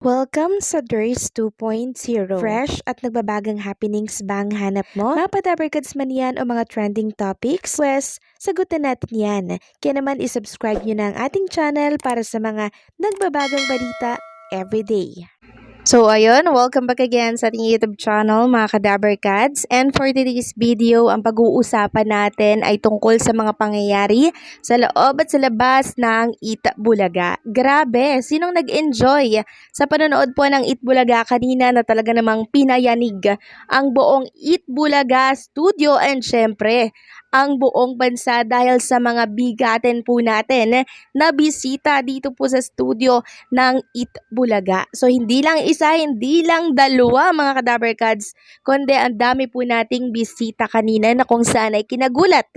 Welcome sa DRS 2.0. Fresh at nagbabagang happenings bang hanap mo? Mga padabarkads man yan o mga trending topics? Pwes, sagutan natin yan. Kaya naman isubscribe nyo na ang ating channel para sa mga nagbabagang balita everyday. So ayun, welcome back again sa ating YouTube channel mga Kadabarkads. And for today's video, ang pag-uusapan natin ay tungkol sa mga pangyayari sa loob at sa labas ng Eat Bulaga. Grabe, sinong nag-enjoy sa panonood po ng Eat Bulaga kanina na talaga namang pinayanig ang buong Eat Bulaga studio and syempre ang buong bansa dahil sa mga bigatin po natin na bisita dito po sa studio ng Eat Bulaga. So hindi lang isa, hindi lang dalawa mga Kadabarkads, kundi ang dami po nating bisita kanina na kung saan ay kinagulat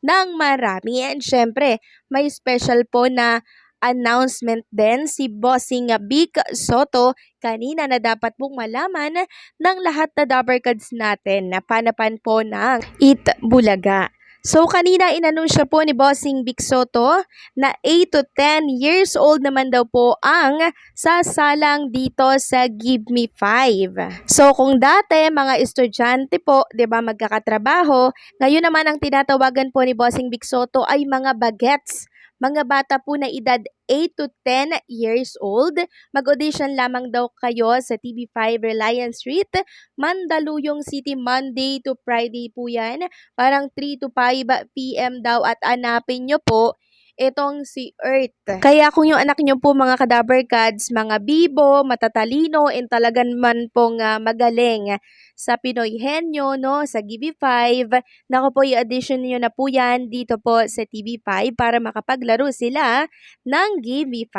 ng marami. And syempre, may special po na announcement din si Bossing Vic Soto kanina na dapat pong malaman ng lahat na Dabarkads natin na panapan po ng Eat Bulaga. So kanina inanunsya po ni Bossing Vic Soto na 8 to 10 years old naman daw po ang sasalang dito sa Give Me 5. So kung dati mga estudyante po, 'di ba, magkakatrabaho, ngayon naman ang tinatawagan po ni Bossing Vic Soto ay mga bagets. Mga bata po na edad 8 to 10 years old. Mag-audition lamang daw kayo sa TV5 Reliance Street, Mandaluyong City, Monday to Friday po yan. Parang 3 to 5 p.m. daw at hanapin nyo po itong si Earth. Kaya kung yung anak nyo po mga Kadabarkads, mga bibo, matatalino, and talagang man pong magaling sa Pinoy Henyo, no, sa TV5, naku po, i-audition nyo na po yan dito po sa TV5 para makapaglaro sila ng TV5.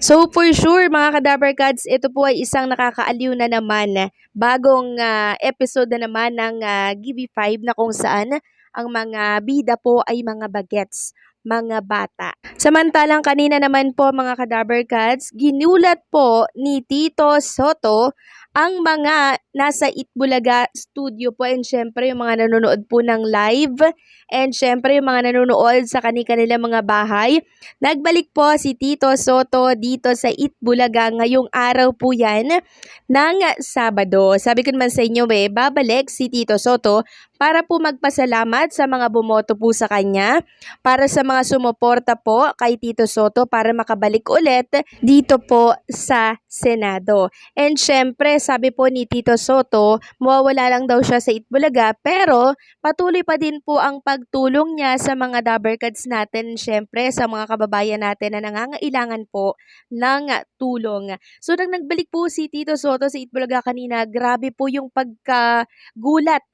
So for sure mga Kadabarkads, ito po ay isang nakakaaliw na naman, bagong episode na naman ng TV5 na kung saan ang mga bida po ay mga bagets, mga bata. Samantalang kanina naman po mga Kadabarkads, ginulat po ni Tito Soto ang mga nasa Eat Bulaga studio po and syempre yung mga nanonood po ng live and syempre yung mga nanonood sa kanilang mga bahay. Nagbalik po si Tito Soto dito sa Eat Bulaga ngayong araw po yan ng Sabado. Sabi ko naman sa inyo babalik si Tito Soto para po magpasalamat sa mga bumoto po sa kanya, para sa mga sumuporta po kay Tito Soto para makabalik ulit dito po sa Senado. And syempre, sabi po ni Tito Soto, mawawala lang daw siya sa Eat Bulaga pero patuloy pa din po ang pagtulong niya sa mga Dabarkads natin, syempre sa mga kababayan natin na nangangailangan po ng tulong. So nang nagbalik po si Tito Soto sa Eat Bulaga kanina, grabe po yung pagkagulat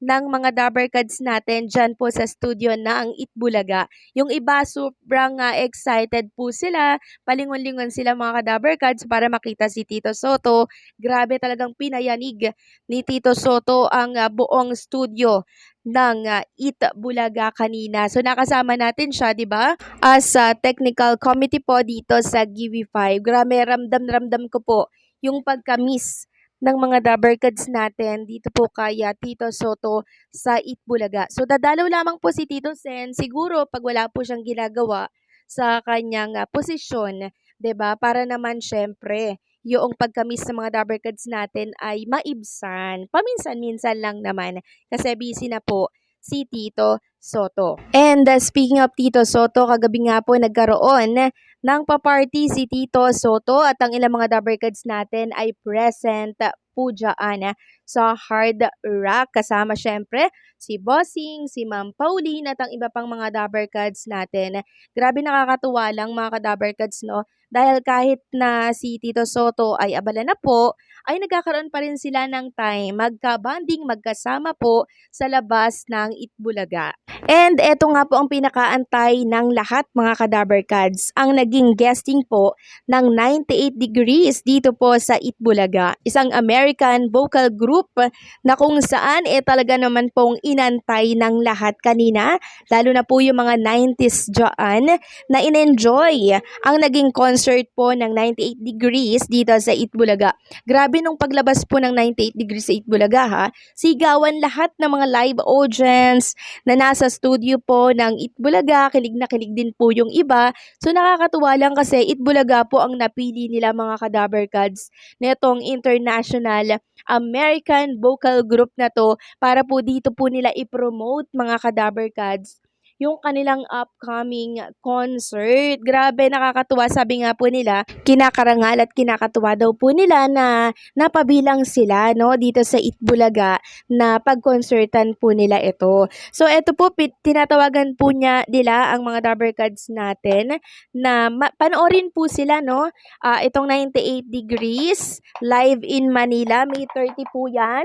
ng mga Dabarkads natin dyan po sa studio ng Eat Bulaga. Yung iba sobrang excited po sila, palingon-lingon sila mga Kadabarkads para makita si Tito Soto. Grabe talagang pinayanig ni Tito Soto ang buong studio ng Eat Bulaga kanina. So nakasama natin siya, 'di ba? As technical committee po dito sa GV5. Grabe, ramdam ko po yung pagka-miss ng mga Dabarkads natin dito po kay Tito Soto sa Eat Bulaga. So dadalaw lamang po si Tito Sen siguro pag wala po siyang ginagawa sa kanyang posisyon, 'di ba? Para naman syempre yung pagka-miss ng mga Dabarkads natin ay maibsan. Paminsan-minsan lang naman kasi busy na po si Tito Soto. And speaking of Tito Soto, kagabi nga po nagkaroon ng pa-party si Tito Soto at ang ilang mga Dabarkads natin ay present po dyan sa Hard Rock. Kasama syempre si Bossing, si Ma'am Pauline at ang iba pang mga Dabarkads natin. Grabe, nakakatuwa lang mga Kadabarkads, no? Dahil kahit na si Tito Soto ay abala na po, ay nagkakaroon pa rin sila ng time magka-bonding, magkasama po sa labas ng Eat Bulaga. And eto nga po ang pinakaantay ng lahat mga Kadabarkads, ang naging guesting po ng 98 degrees dito po sa Eat Bulaga. Isang American American vocal group na kung saan talaga naman pong inantay ng lahat kanina, lalo na po yung mga 90s dyan na in-enjoy ang naging concert po ng 98 Degrees dito sa Itbulaga. Grabe nung paglabas po ng 98 Degrees sa Itbulaga ha, sigawan lahat ng mga live audience na nasa studio po ng Itbulaga, kilig na kilig din po yung iba. So nakakatuwa lang kasi Itbulaga po ang napili nila mga Kadaberkads netong international American vocal group na to para po dito po nila i-promote mga Kadaberkads yung kanilang upcoming concert. Grabe, nakakatuwa. Sabi nga po nila, kinakarangal at kinakatuwa daw po nila na napabilang sila no dito sa Itbulaga na pag-concertan po nila ito. So ito po, tinatawagan po nila ang mga Daberkads natin na panoorin po sila no. Itong 98 Degrees live in Manila, May 30 po yan.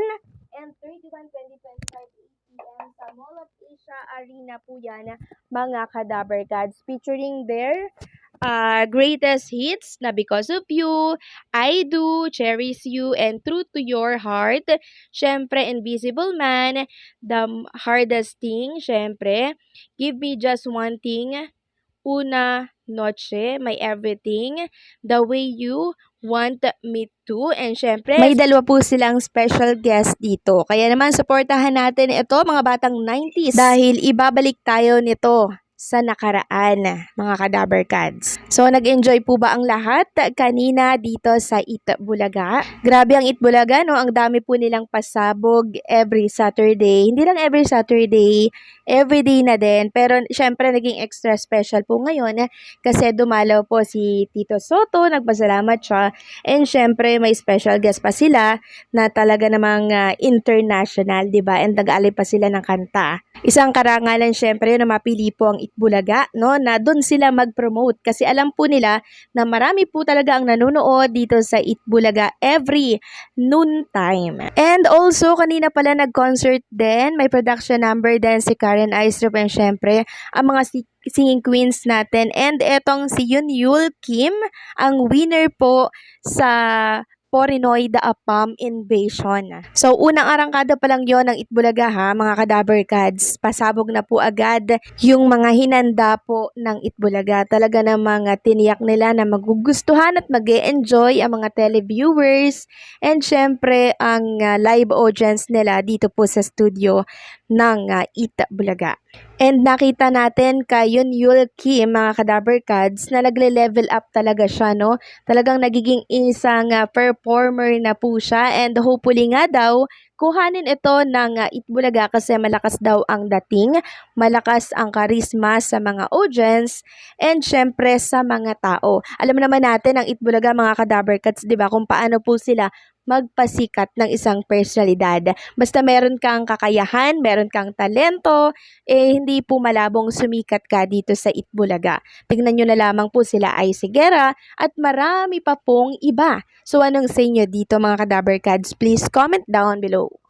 And 31, 2025 p.m. sa Mall of Asia Arena po yan, mga Kadaberkads, featuring their greatest hits na Because of You, I Do, Cherish You, and True to Your Heart. Syempre, Invisible Man, The Hardest Thing, syempre, Give Me Just One Thing, Una Noche, My Everything, The Way You Want Me To, and syempre, may dalawa po silang special guest dito. Kaya naman, supportahan natin ito, mga batang 90s, dahil ibabalik tayo nito sa nakaraan, mga Kadaberkads. So, nag-enjoy po ba ang lahat kanina dito sa Itbulaga? Grabe ang Itbulaga, no? Ang dami po nilang pasabog every Saturday. Hindi lang every Saturday, everyday na din. Pero, syempre, naging extra special po ngayon kasi dumalaw po si Tito Soto, nagpasalamat siya. And, syempre, may special guest pa sila na talaga namang international, di ba? And nag-aalay pa sila ng kanta. Isang karangalan, syempre, na mapili po ang Itbulaga, no, na doon sila mag-promote kasi alam po nila na marami po talaga ang nanonood dito sa Itbulaga every noon time. And also, kanina pala nag-concert din, may production number din si Karen Aistrup and syempre, ang mga singing queens natin. And etong si Yul Kim, ang winner po sa Porinoy The Apam Invasion. So, unang arangkada pa lang yon ng Itbulaga ha, mga Kadaberkads. Pasabog na po agad yung mga hinanda po ng Itbulaga. Talaga namang tiniyak nila na magugustuhan at mag-e-enjoy ang mga televiewers and syempre ang live audience nila dito po sa studio ng Itbulaga. And nakita natin kay Yul Kim, mga Kadaberkads, na nagle-level up talaga siya, no? Talagang nagiging isang performer na po siya and hopefully nga daw, kuhanin ito ng Itbulaga kasi malakas daw ang dating, malakas ang karisma sa mga audience, and syempre sa mga tao. Alam naman natin ang Itbulaga, mga Kadaberkads, di ba, kung paano po sila magpasikat ng isang personalidad. Basta meron kang kakayahan, meron kang talento, hindi po malabong sumikat ka dito sa Itbulaga. Tignan nyo na lamang po sila ay Sigera at marami pa pong iba. So anong sa inyo dito, mga Kadaberkads? Please comment down below.